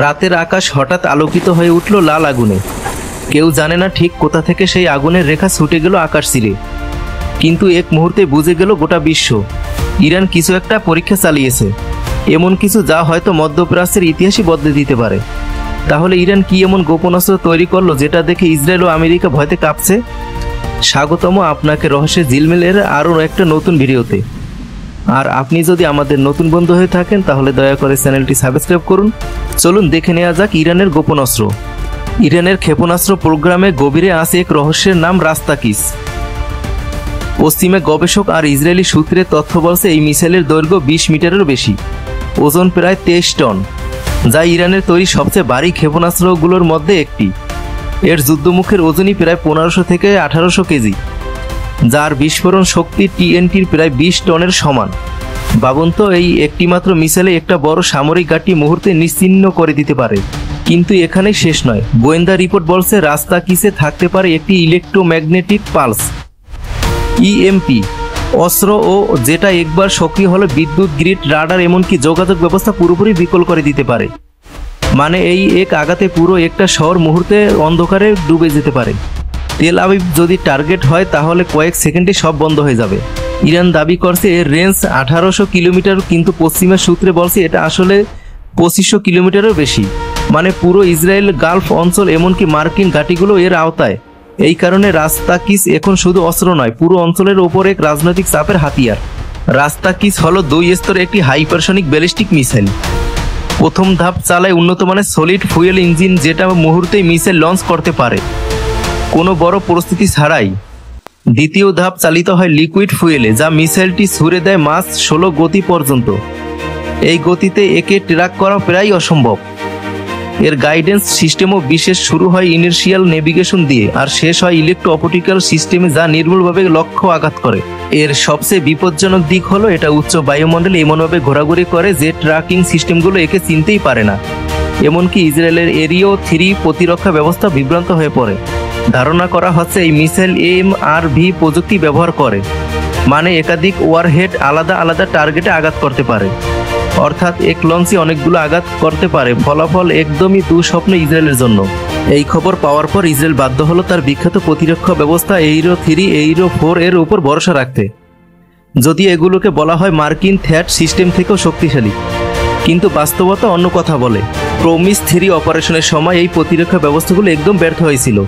রাতের আকাশ হঠাৎ আলোকিত হয়ে উঠল লাল আগুনে। কেউ জানে না ঠিক কোথা থেকে সেই আগুনের রেখা ছুটে গেল আকাশ ছিঁড়ে। কিন্তু এক মুহূর্তে বুঝে গেল গোটা বিশ্ব, ইরান কিছু একটা পরীক্ষা চালিয়েছে, এমন কিছু যা হয়তো মধ্যপ্রাচ্যের ইতিহাসই বদলে দিতে পারে। তাহলে ইরান কি এমন গোপন অস্ত্র তৈরি করলো যেটা দেখে ইসরায়েল ও আমেরিকা ভয়তে কাঁপছে? স্বাগতম আপনাকে রহস্যের ঝিলমিলের আরও একটা নতুন ভিডিওতে। আর আপনি যদি আমাদের নতুন বন্ধু হয়ে থাকেন তাহলে দয়া করে চ্যানেলটি সাবস্ক্রাইব করুন। চলুন দেখে নেওয়া যাক ইরানের গোপন অস্ত্র। ইরানের ক্ষেপণাস্ত্র প্রোগ্রামে গভীরে আছে এক রহস্যের নাম রাস্তাকিস। পশ্চিমে গবেষক আর ইসরায়েলি সূত্রের তথ্য বলছে এই মিসাইলের দৈর্ঘ্য 20 মিটারেরও বেশি, ওজন প্রায় 23 টন, যা ইরানের তৈরি সবচেয়ে ভারী ক্ষেপণাস্ত্রগুলোর মধ্যে একটি। এর যুদ্ধমুখের ওজনই প্রায় 1500 থেকে 1800 কেজি, যার বিস্ফোরণ শক্তি টিএনটির প্রায় 20 টনের সমান। ভাবুন তো, এই একটিমাত্র মিসাইলে একটা বড় সামরিক ঘাঁটি মুহূর্তে নিশ্চিহ্ন করে দিতে পারে। কিন্তু এখানেই শেষ নয়। গোয়েন্দা রিপোর্ট বলছে রাস্তাকিসে থাকতে পারে একটি ইলেকট্রোম্যাগনেটিক পালস ইএমপি অস্ত্র, ও যেটা একবার সক্রিয় হলে বিদ্যুৎ গ্রিড, রাডার, এমনকি যোগাযোগ ব্যবস্থা পুরোপুরি বিকল করে দিতে পারে। মানে এই এক আঘাতে পুরো একটা শহর মুহূর্তে অন্ধকারে ডুবে যেতে পারে। তেল আবিব যদি টার্গেট হয় তাহলে কয়েক সেকেন্ডে সব বন্ধ হয়ে যাবে। ইরান দাবি করছে এর রেঞ্জ 1800 কিলোমিটার, কিন্তু পশ্চিমের সূত্রে বলছে এটা আসলে 2500 কিলোমিটারেরও বেশি। মানে পুরো ইসরায়েল, গালফ অঞ্চল, এমনকি মার্কিন ঘাঁটিগুলো এর আওতায়। এই কারণে রাস্তাকিস এখন শুধু অস্ত্র নয়, পুরো অঞ্চলের ওপর এক রাজনৈতিক চাপের হাতিয়ার। রাস্তাকিস হলো 2 স্তরের একটি হাইপারসনিক ব্যালিস্টিক মিসাইল। প্রথম ধাপ চালায় উন্নত মানের সলিড ফুয়েল ইঞ্জিন, যেটা মুহূর্তেই মিসাইল লঞ্চ করতে পারে কোনো বড় পরিস্থিতি ছাড়াই। দ্বিতীয় ধাপ চালিত হয় লিকুইড ফুয়েলে, যা মিসাইলটি ছুড়ে দেয় মাস 16 গতি পর্যন্ত। এই গতিতে একে ট্র্যাক করা প্রায় অসম্ভব। এর গাইডেন্স সিস্টেমও বিশেষ, শুরু হয় ইনার্শিয়াল নেভিগেশন দিয়ে আর শেষ হয় ইলেকট্রো অপটিক্যাল সিস্টেমে, যা নির্ভুলভাবে লক্ষ্য আঘাত করে। এর সবচেয়ে বিপজ্জনক দিক হলো এটা উচ্চ বায়ুমণ্ডলে এমনভাবে ঘোরাঘুরি করে যে ট্র্যাকিং সিস্টেমগুলো একে চিনতেই পারে না। এমনকি ইসরায়েলের এরিও 3 প্রতিরক্ষা ব্যবস্থা বিভ্রান্ত হয়ে পড়ে। ধারণা করা হচ্ছে এই মিসাইল এমআরভি প্রযুক্তি ব্যবহার করে, মানে একাধিক ওয়ারহেড আলাদা আলাদা টার্গেটে আঘাত করতে পারে। অর্থাৎ এক লঞ্চে অনেকগুলো আঘাত করতে পারে। ফলাফল একদমই দুঃস্বপ্ন ইসরায়েলের জন্য। এই খবর পাওয়ার পর ইসরায়েল বাধ্য হলো তার বিখ্যাত প্রতিরক্ষা ব্যবস্থা এইরো 3, এইরো 4 এর উপর ভরসা রাখতে। যদিও এগুলোকে বলা হয় মার্কিন থ্যাট সিস্টেম থেকেও শক্তিশালী, কিন্তু বাস্তবতা অন্য কথা বলে। প্রমিস 3 অপারেশনের সময় এই প্রতিরক্ষা ব্যবস্থাগুলো একদম ব্যর্থ হয়েছিল।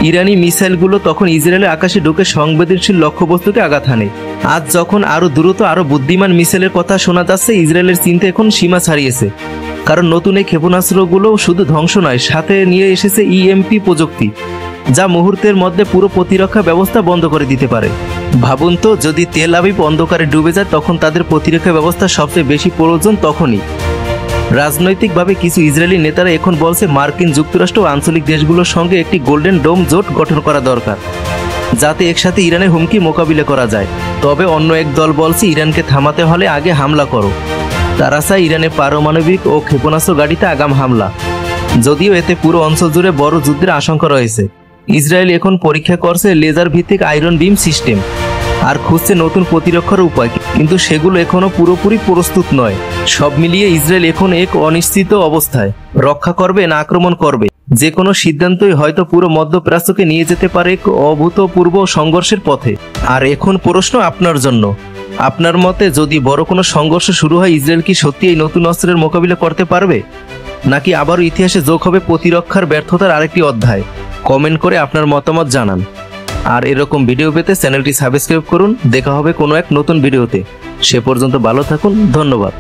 ইরানি মিসাইলগুলো তখন ইসরায়েলের আকাশে ঢুকে সংবেদনশীল লক্ষ্যবস্তুকে আঘাত হানে। আজ যখন আরও দ্রুত, আরও বুদ্ধিমান মিসাইলের কথা শোনা যাচ্ছে, ইসরায়েলের চিন্তা এখন সীমা ছাড়িয়েছে। কারণ নতুন এই ক্ষেপণাস্ত্রগুলো শুধু ধ্বংস নয়, সাথে নিয়ে এসেছে ইএমপি প্রযুক্তি, যা মুহূর্তের মধ্যে পুরো প্রতিরক্ষা ব্যবস্থা বন্ধ করে দিতে পারে। ভাবুন তো, যদি তেল আবিব অন্ধকারে ডুবে যায়, তখন তাদের প্রতিরক্ষা ব্যবস্থা সবচেয়ে বেশি প্রয়োজন তখনই। রাজনৈতিকভাবে কিছু ইসরায়েলি নেতারা এখন বলছে মার্কিন যুক্তরাষ্ট্র ও আঞ্চলিক দেশগুলোর সঙ্গে একটি গোল্ডেন ডোম জোট গঠন করা দরকার, যাতে একসাথে ইরানের হুমকি মোকাবিলা করা যায়। তবে অন্য এক দল বলছে ইরানকে থামাতে হলে আগে হামলা করো। তারা চায় ইরানের পারমাণবিক ও ক্ষেপণাস্ত্র ঘাঁটিতে আগাম হামলা, যদিও এতে পুরো অঞ্চল জুড়ে বড় যুদ্ধের আশঙ্কা রয়েছে। ইসরায়েল এখন পরীক্ষা করছে লেজার ভিত্তিক আয়রন বিম সিস্টেম আর খুঁজছে নতুন প্রতিরক্ষার উপায়, কিন্তু সেগুলো এখনো পুরোপুরি প্রস্তুত নয়। সব মিলিয়ে ইসরায়েল এখন এক অনিশ্চিত অবস্থায়। রক্ষা করবে না আক্রমণ করবে, যে কোনো সিদ্ধান্তই হয়তো পুরো মধ্যপ্রাচ্যকে নিয়ে যেতে পারে এক অভূতপূর্ব সংঘর্ষের পথে। আর এখন প্রশ্ন আপনার জন্য, আপনার মতে যদি বড় কোনো সংঘর্ষ শুরু হয়, ইসরায়েল কি সত্যি এই নতুন অস্ত্রের মোকাবিলা করতে পারবে, নাকি আবারও ইতিহাসে যোগ হবে প্রতিরক্ষার ব্যর্থতার আরেকটি অধ্যায়? কমেন্ট করে আপনার মতামত জানান। আর এরকম ভিডিও পেতে চ্যানেলটি সাবস্ক্রাইব করুন। দেখা হবে কোনো এক নতুন ভিডিওতে। সে পর্যন্ত ভালো থাকুন। ধন্যবাদ।